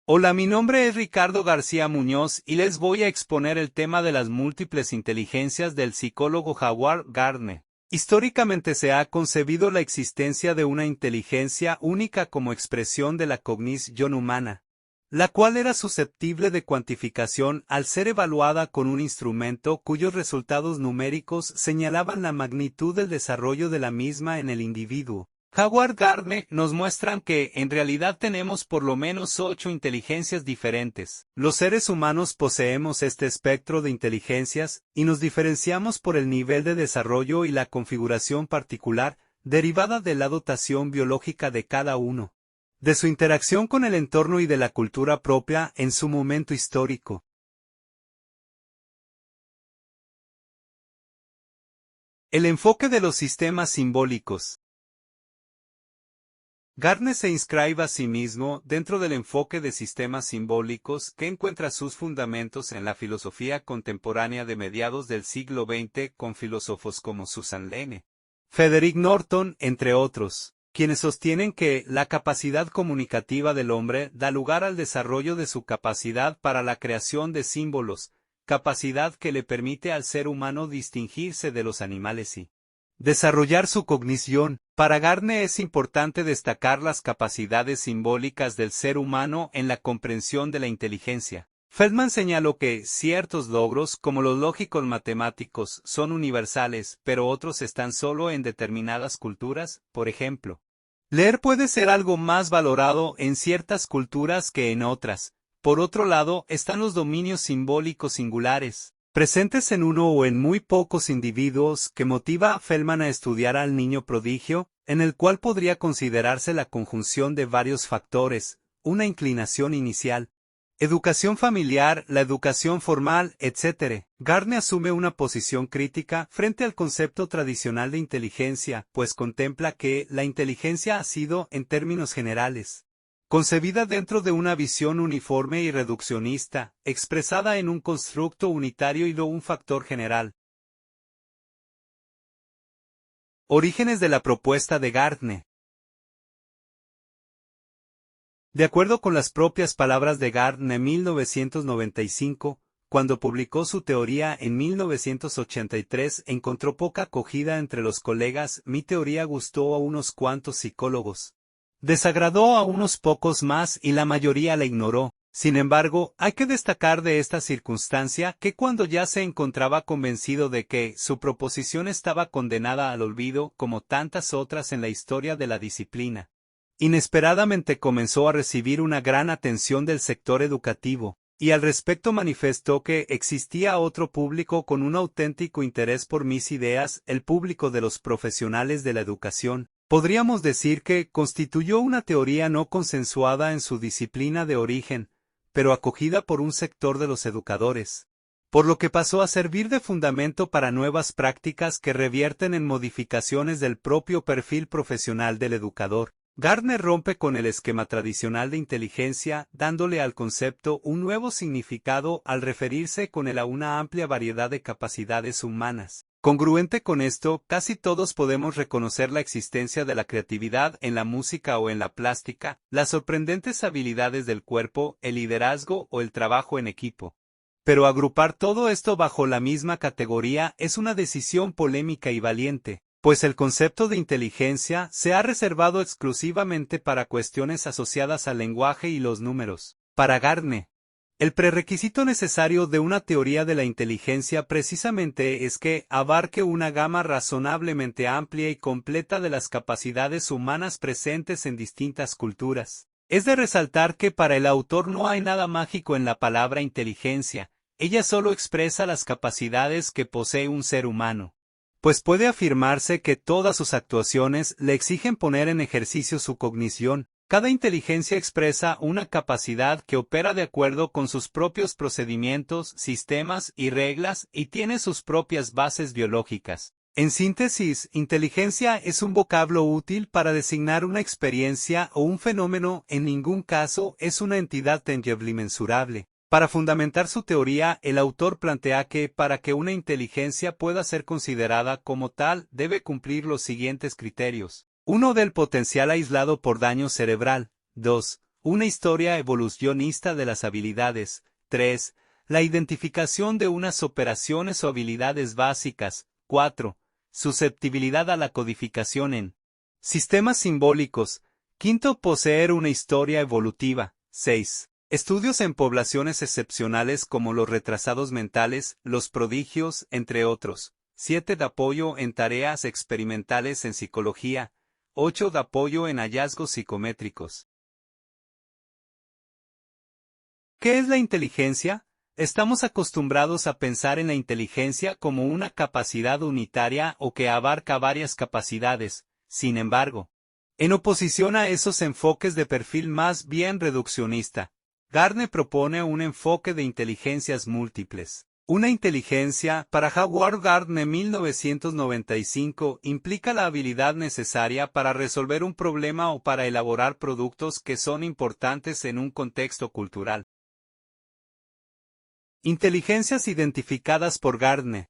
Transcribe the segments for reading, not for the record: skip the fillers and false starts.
Hola, mi nombre es Ricardo García Muñoz y les voy a exponer el tema de las múltiples inteligencias del psicólogo Howard Gardner. Históricamente se ha concebido la existencia de una inteligencia única como expresión de la cognición humana, la cual era susceptible de cuantificación al ser evaluada con un instrumento cuyos resultados numéricos señalaban la magnitud del desarrollo de la misma en el individuo. Howard Gardner nos muestran que, en realidad tenemos por lo menos 8 inteligencias diferentes. Los seres humanos poseemos este espectro de inteligencias, y nos diferenciamos por el nivel de desarrollo y la configuración particular, derivada de la dotación biológica de cada uno, de su interacción con el entorno y de la cultura propia en su momento histórico. El enfoque de los sistemas simbólicos. Gardner se inscribe a sí mismo dentro del enfoque de sistemas simbólicos que encuentra sus fundamentos en la filosofía contemporánea de mediados del siglo XX con filósofos como Susan Lane, Frederick Norton, entre otros, quienes sostienen que la capacidad comunicativa del hombre da lugar al desarrollo de su capacidad para la creación de símbolos, capacidad que le permite al ser humano distinguirse de los animales y desarrollar su cognición. Para Gardner es importante destacar las capacidades simbólicas del ser humano en la comprensión de la inteligencia. Feldman señaló que ciertos logros, como los lógicos matemáticos, son universales, pero otros están solo en determinadas culturas. Por ejemplo, leer puede ser algo más valorado en ciertas culturas que en otras. Por otro lado, están los dominios simbólicos singulares, presentes en uno o en muy pocos individuos, que motiva a Feldman a estudiar al niño prodigio, en el cual podría considerarse la conjunción de varios factores, una inclinación inicial, educación familiar, la educación formal, etc. Gardner asume una posición crítica frente al concepto tradicional de inteligencia, pues contempla que la inteligencia ha sido, en términos generales, concebida dentro de una visión uniforme y reduccionista, expresada en un constructo unitario y no un factor general. Orígenes de la propuesta de Gardner. De acuerdo con las propias palabras de Gardner en 1995, cuando publicó su teoría en 1983, encontró poca acogida entre los colegas. Mi teoría gustó a unos cuantos psicólogos, desagradó a unos pocos más y la mayoría la ignoró. Sin embargo, hay que destacar de esta circunstancia que cuando ya se encontraba convencido de que su proposición estaba condenada al olvido como tantas otras en la historia de la disciplina, inesperadamente comenzó a recibir una gran atención del sector educativo, y al respecto manifestó que existía otro público con un auténtico interés por mis ideas, el público de los profesionales de la educación. Podríamos decir que constituyó una teoría no consensuada en su disciplina de origen, pero acogida por un sector de los educadores, por lo que pasó a servir de fundamento para nuevas prácticas que revierten en modificaciones del propio perfil profesional del educador. Gardner rompe con el esquema tradicional de inteligencia, dándole al concepto un nuevo significado al referirse con él a una amplia variedad de capacidades humanas. Congruente con esto, casi todos podemos reconocer la existencia de la creatividad en la música o en la plástica, las sorprendentes habilidades del cuerpo, el liderazgo o el trabajo en equipo. Pero agrupar todo esto bajo la misma categoría es una decisión polémica y valiente, pues el concepto de inteligencia se ha reservado exclusivamente para cuestiones asociadas al lenguaje y los números. Para Gardner, el prerequisito necesario de una teoría de la inteligencia precisamente es que abarque una gama razonablemente amplia y completa de las capacidades humanas presentes en distintas culturas. Es de resaltar que para el autor no hay nada mágico en la palabra inteligencia, ella solo expresa las capacidades que posee un ser humano, pues puede afirmarse que todas sus actuaciones le exigen poner en ejercicio su cognición. Cada inteligencia expresa una capacidad que opera de acuerdo con sus propios procedimientos, sistemas y reglas y tiene sus propias bases biológicas. En síntesis, inteligencia es un vocablo útil para designar una experiencia o un fenómeno, en ningún caso es una entidad tangible y mensurable. Para fundamentar su teoría, el autor plantea que, para que una inteligencia pueda ser considerada como tal, debe cumplir los siguientes criterios. 1. Del potencial aislado por daño cerebral. 2. Una historia evolucionista de las habilidades. 3. La identificación de unas operaciones o habilidades básicas. 4. Susceptibilidad a la codificación en sistemas simbólicos. 5. Poseer una historia evolutiva. 6. Estudios en poblaciones excepcionales como los retrasados mentales, los prodigios, entre otros. 7. De apoyo en tareas experimentales en psicología. 8. De apoyo en hallazgos psicométricos. ¿Qué es la inteligencia? Estamos acostumbrados a pensar en la inteligencia como una capacidad unitaria o que abarca varias capacidades, sin embargo, en oposición a esos enfoques de perfil más bien reduccionista, Gardner propone un enfoque de inteligencias múltiples. Una inteligencia, para Howard Gardner 1995, implica la habilidad necesaria para resolver un problema o para elaborar productos que son importantes en un contexto cultural. Inteligencias identificadas por Gardner.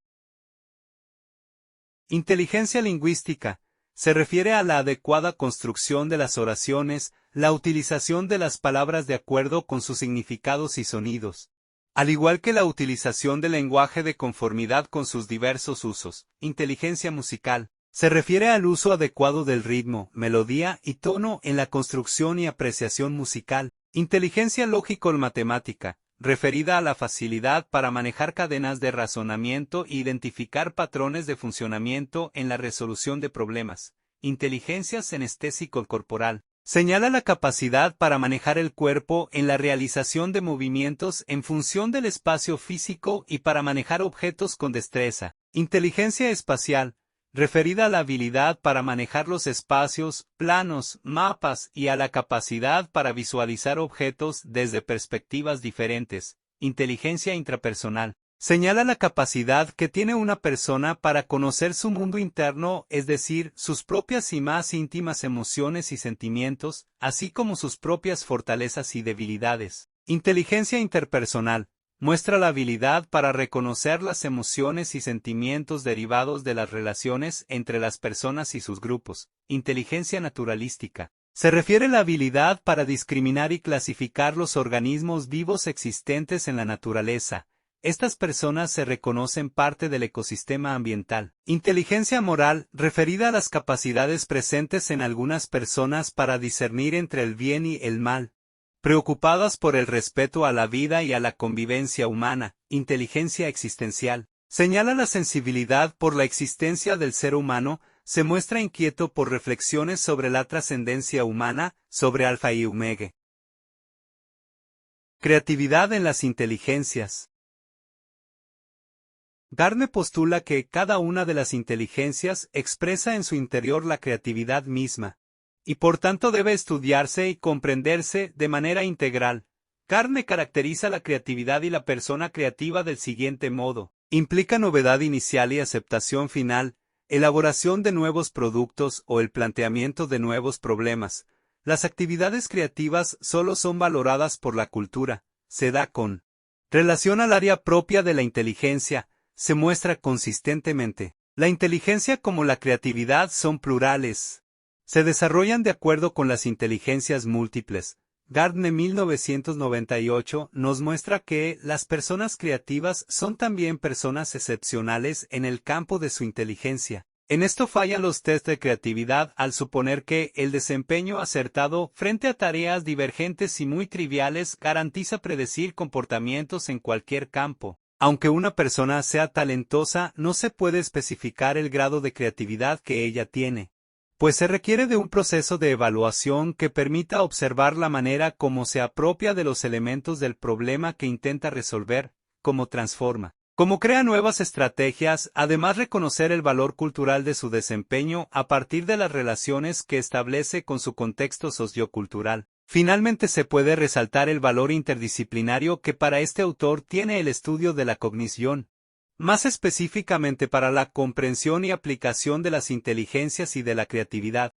Inteligencia lingüística. Se refiere a la adecuada construcción de las oraciones, la utilización de las palabras de acuerdo con sus significados y sonidos, al igual que la utilización del lenguaje de conformidad con sus diversos usos. Inteligencia musical. Se refiere al uso adecuado del ritmo, melodía y tono en la construcción y apreciación musical. Inteligencia lógico-matemática. Referida a la facilidad para manejar cadenas de razonamiento e identificar patrones de funcionamiento en la resolución de problemas. Inteligencia senestésico-corporal. Señala la capacidad para manejar el cuerpo en la realización de movimientos en función del espacio físico y para manejar objetos con destreza. Inteligencia espacial. Referida a la habilidad para manejar los espacios, planos, mapas y a la capacidad para visualizar objetos desde perspectivas diferentes. Inteligencia intrapersonal. Señala la capacidad que tiene una persona para conocer su mundo interno, es decir, sus propias y más íntimas emociones y sentimientos, así como sus propias fortalezas y debilidades. Inteligencia interpersonal. Muestra la habilidad para reconocer las emociones y sentimientos derivados de las relaciones entre las personas y sus grupos. Inteligencia naturalística. Se refiere a la habilidad para discriminar y clasificar los organismos vivos existentes en la naturaleza. Estas personas se reconocen parte del ecosistema ambiental. Inteligencia moral, referida a las capacidades presentes en algunas personas para discernir entre el bien y el mal, preocupadas por el respeto a la vida y a la convivencia humana. Inteligencia existencial. Señala la sensibilidad por la existencia del ser humano, se muestra inquieto por reflexiones sobre la trascendencia humana, sobre Alfa y Omega. Creatividad en las inteligencias. Gardner postula que cada una de las inteligencias expresa en su interior la creatividad misma, y por tanto debe estudiarse y comprenderse de manera integral. Gardner caracteriza la creatividad y la persona creativa del siguiente modo. Implica novedad inicial y aceptación final, elaboración de nuevos productos o el planteamiento de nuevos problemas. Las actividades creativas solo son valoradas por la cultura. Se da con relación al área propia de la inteligencia, se muestra consistentemente. La inteligencia como la creatividad son plurales. Se desarrollan de acuerdo con las inteligencias múltiples. Gardner 1998 nos muestra que las personas creativas son también personas excepcionales en el campo de su inteligencia. En esto fallan los test de creatividad al suponer que el desempeño acertado frente a tareas divergentes y muy triviales garantiza predecir comportamientos en cualquier campo. Aunque una persona sea talentosa, no se puede especificar el grado de creatividad que ella tiene, pues se requiere de un proceso de evaluación que permita observar la manera como se apropia de los elementos del problema que intenta resolver, cómo transforma, cómo crea nuevas estrategias, además reconocer el valor cultural de su desempeño a partir de las relaciones que establece con su contexto sociocultural. Finalmente se puede resaltar el valor interdisciplinario que para este autor tiene el estudio de la cognición, más específicamente para la comprensión y aplicación de las inteligencias y de la creatividad.